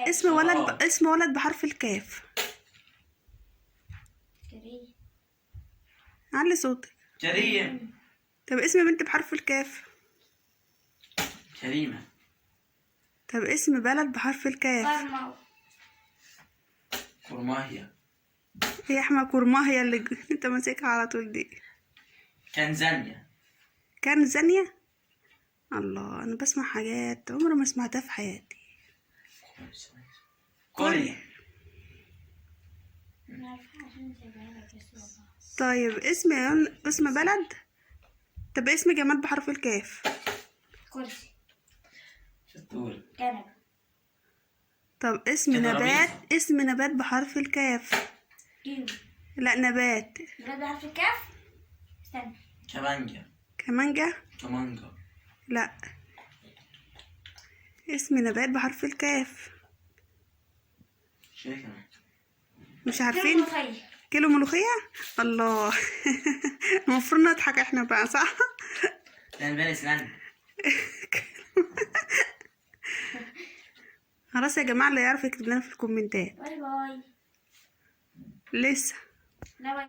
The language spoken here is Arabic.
اسم ولد بحرف الكاف. كريم. علي صوتك. كريم. طب اسم بنت بحرف الكاف. كريمة. طب اسم بلد بحرف الكاف. كرماهية. هي احمد كرماهية اللي انت ماسكها على طول دي. تنزانيا. كنزانيا. الله، انا بسمع حاجات عمري ما سمعتها في حياتي. كوريا. طيب اسم بلد. طب اسم جماد بحرف الكاف. كرسي. شطور. كنبة. طب اسم نبات بحرف الكاف. كيوي. لا، نبات. نبات بحرف الكاف. استنى. كمانجا. لا، اسم نبات بحرف الكاف. مش عارفين. كيلو ملوخية. الله. المفروض نضحك احنا بقى، صح؟ خلاص يا جماعة، اللي يعرف يكتب لنا في الكومنتات. باي باي. لسه. لا باي.